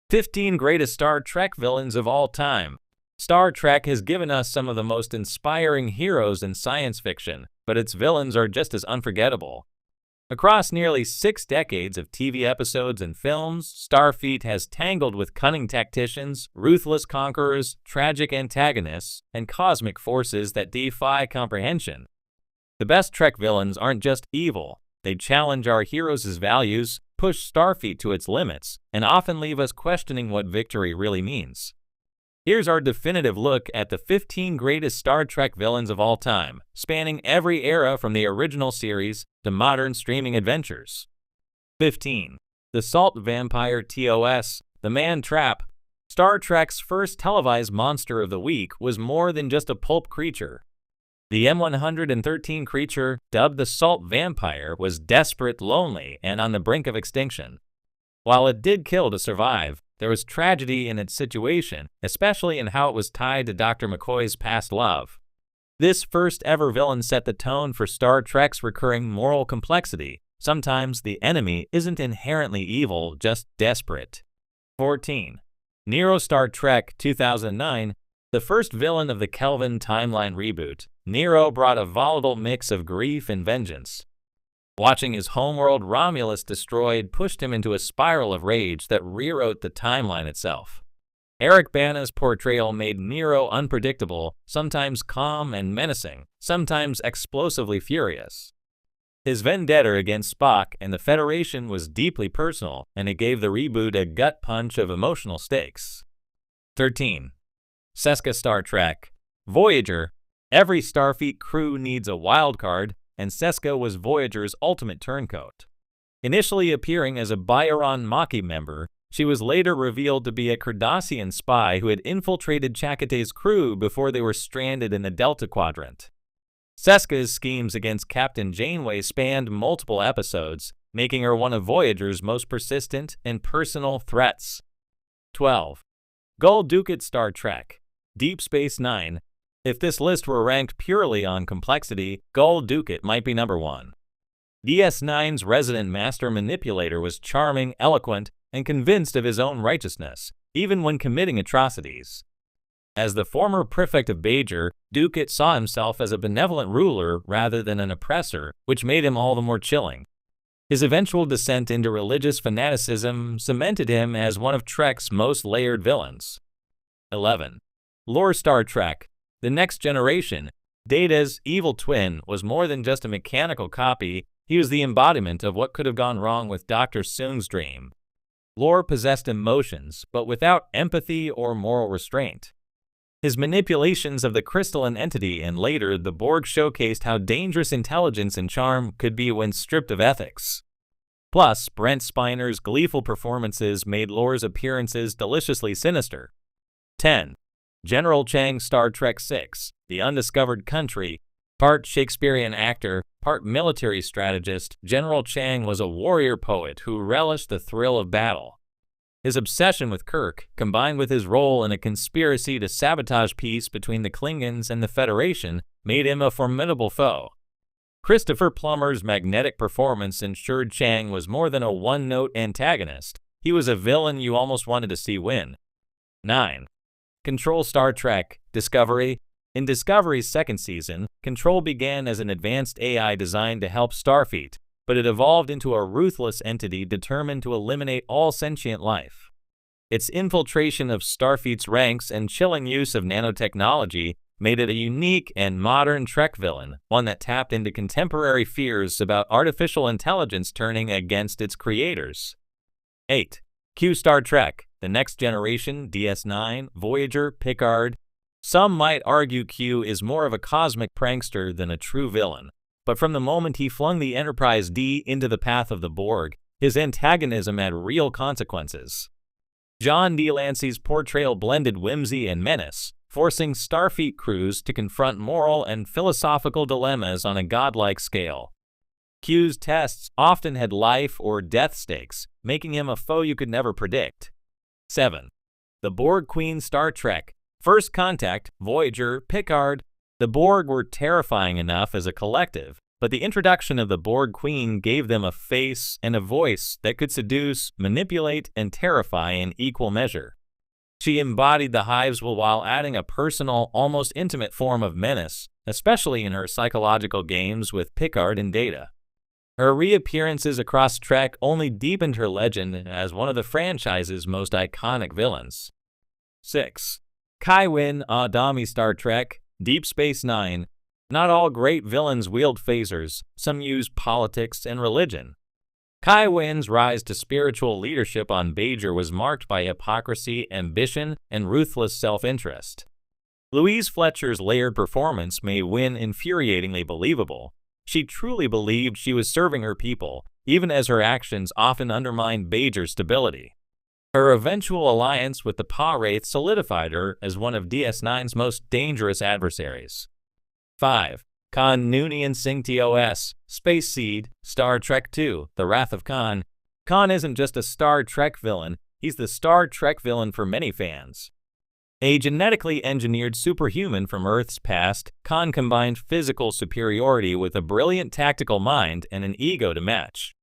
15 Greatest Star Trek Villains of All Time. Star Trek has given us some of the most inspiring heroes in science fiction, but its villains are just as unforgettable. Across nearly 6 decades of TV episodes and films, Starfleet has tangled with cunning tacticians, ruthless conquerors, tragic antagonists, and cosmic forces that defy comprehension. The best Trek villains aren't just evil. They challenge our heroes' values, push Starfleet to its limits, and often leave us questioning what victory really means. Here's our definitive look at the 15 greatest Star Trek villains of all time, spanning every era from the original series to modern streaming adventures. 15. The Salt Vampire TOS, the Man Trap. Star Trek's first televised monster of the week was more than just a pulp creature. The M113 creature, dubbed the Salt Vampire, was desperate, lonely, and on the brink of extinction. While it did kill to survive, there was tragedy in its situation, especially in how it was tied to Dr. McCoy's past love. This first ever villain set the tone for Star Trek's recurring moral complexity. Sometimes the enemy isn't inherently evil, just desperate. 14. Nero. Star Trek 2009. The first villain of the Kelvin timeline reboot, Nero brought a volatile mix of grief and vengeance. Watching his homeworld Romulus destroyed pushed him into a spiral of rage that rewrote the timeline itself. Eric Bana's portrayal made Nero unpredictable, sometimes calm and menacing, sometimes explosively furious. His vendetta against Spock and the Federation was deeply personal, and it gave the reboot a gut punch of emotional stakes. 13. Seska. Star Trek Voyager. Every Starfleet crew needs a wildcard, and Seska was Voyager's ultimate turncoat. Initially appearing as a Bioron Maquis member, she was later revealed to be a Cardassian spy who had infiltrated Chakotay's crew before they were stranded in the Delta Quadrant. Seska's schemes against Captain Janeway spanned multiple episodes, making her one of Voyager's most persistent and personal threats. 12. Gul Dukat. Star Trek Deep Space Nine. If this list were ranked purely on complexity, Gul Dukat might be number 1. DS9's resident master manipulator was charming, eloquent, and convinced of his own righteousness, even when committing atrocities. As the former prefect of Bajor, Dukat saw himself as a benevolent ruler rather than an oppressor, which made him all the more chilling. His eventual descent into religious fanaticism cemented him as one of Trek's most layered villains. 11. Lore. Star Trek The Next Generation. Data's evil twin was more than just a mechanical copy. He was the embodiment of what could have gone wrong with Dr. Soong's dream. Lore possessed emotions, but without empathy or moral restraint. His manipulations of the crystalline entity and later the Borg showcased how dangerous intelligence and charm could be when stripped of ethics. Plus, Brent Spiner's gleeful performances made Lore's appearances deliciously sinister. 10. General Chang. Star Trek VI The Undiscovered Country. Part Shakespearean actor, part military strategist, General Chang was a warrior poet who relished the thrill of battle. His obsession with Kirk, combined with his role in a conspiracy to sabotage peace between the Klingons and the Federation, made him a formidable foe. Christopher Plummer's magnetic performance ensured Chang was more than a one-note antagonist. He was a villain you almost wanted to see win. 9. Control. Star Trek Discovery. In Discovery's second season, Control began as an advanced AI designed to help Starfleet, but it evolved into a ruthless entity determined to eliminate all sentient life. Its infiltration of Starfleet's ranks and chilling use of nanotechnology made it a unique and modern Trek villain, one that tapped into contemporary fears about artificial intelligence turning against its creators. 8. Q. Star Trek The Next Generation. DS9, Voyager, Picard. Some might argue Q is more of a cosmic prankster than a true villain, but from the moment he flung the Enterprise D into the path of the Borg, his antagonism had real consequences. John D. Lancey's portrayal blended whimsy and menace, forcing Starfleet crews to confront moral and philosophical dilemmas on a godlike scale. Q's tests often had life or death stakes, making him a foe you could never predict. 7. The Borg Queen. Star Trek First Contact, Voyager, Picard. The Borg were terrifying enough as a collective, but the introduction of the Borg Queen gave them a face and a voice that could seduce, manipulate, and terrify in equal measure. She embodied the Hive's will while adding a personal, almost intimate form of menace, especially in her psychological games with Picard and Data. Her reappearances across Trek only deepened her legend as one of the franchise's most iconic villains. 6. Kai Winn Adami Star Trek, Deep Space Nine. Not all great villains wield phasers, some use politics and religion. Kai Winn's rise to spiritual leadership on Bajor was marked by hypocrisy, ambition, and ruthless self-interest. Louise Fletcher's layered performance made Winn infuriatingly believable. She truly believed she was serving her people, even as her actions often undermined Bajor's stability. Her eventual alliance with the Pa-Wraith solidified her as one of DS9's most dangerous adversaries. 5. Khan Noonien Singh TOS, Space Seed, Star Trek II, The Wrath of Khan. Khan isn't just a Star Trek villain, he's the Star Trek villain for many fans. A genetically engineered superhuman from Earth's past, Khan combined physical superiority with a brilliant tactical mind and an ego to match.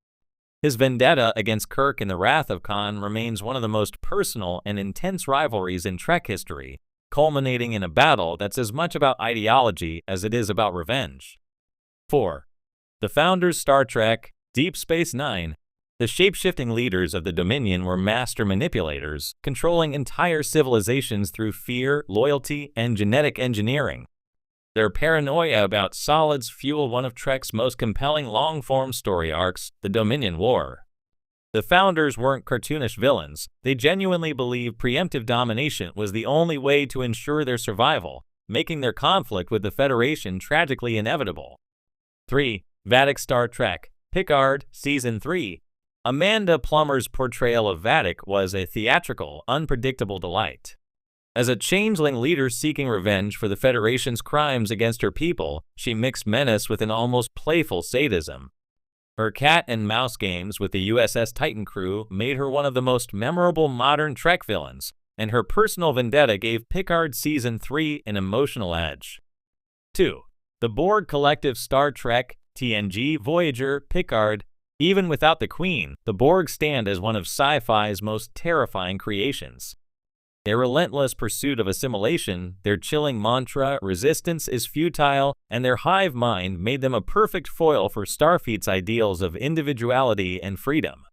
His vendetta against Kirk in The Wrath of Khan remains one of the most personal and intense rivalries in Trek history, culminating in a battle that's as much about ideology as it is about revenge. 4. The founders Star Trek, Deep Space Nine. The shape-shifting leaders of the Dominion were master manipulators, controlling entire civilizations through fear, loyalty, and genetic engineering. Their paranoia about solids fueled one of Trek's most compelling long-form story arcs, the Dominion War. The founders weren't cartoonish villains, they genuinely believed preemptive domination was the only way to ensure their survival, making their conflict with the Federation tragically inevitable. 3. Vadic Star Trek, Picard, Season 3. Amanda Plummer's portrayal of Vadic was a theatrical, unpredictable delight. As a changeling leader seeking revenge for the Federation's crimes against her people, she mixed menace with an almost playful sadism. Her cat and mouse games with the USS Titan crew made her one of the most memorable modern Trek villains, and her personal vendetta gave Picard Season 3 an emotional edge. 2. The Borg Collective Star Trek, TNG, Voyager, Picard. Even without the Queen, the Borg stand as one of sci-fi's most terrifying creations. Their relentless pursuit of assimilation, their chilling mantra, resistance is futile, and their hive mind made them a perfect foil for Starfleet's ideals of individuality and freedom.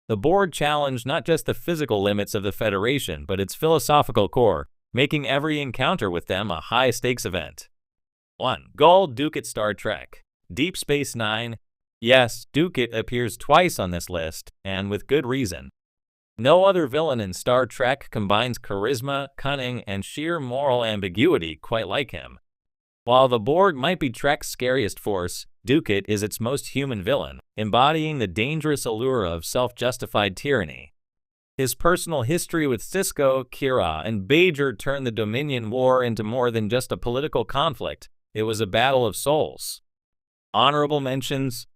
The Borg challenged not just the physical limits of the Federation, but its philosophical core, making every encounter with them a high-stakes event. 1. Gul Dukat Star Trek, Deep Space Nine. Yes, Dukat appears twice on this list, and with good reason. No other villain in Star Trek combines charisma, cunning, and sheer moral ambiguity quite like him. While the Borg might be Trek's scariest force, Dukat is its most human villain, embodying the dangerous allure of self-justified tyranny. His personal history with Sisko, Kira, and Bajor turned the Dominion War into more than just a political conflict. It was a battle of souls. Honorable mentions: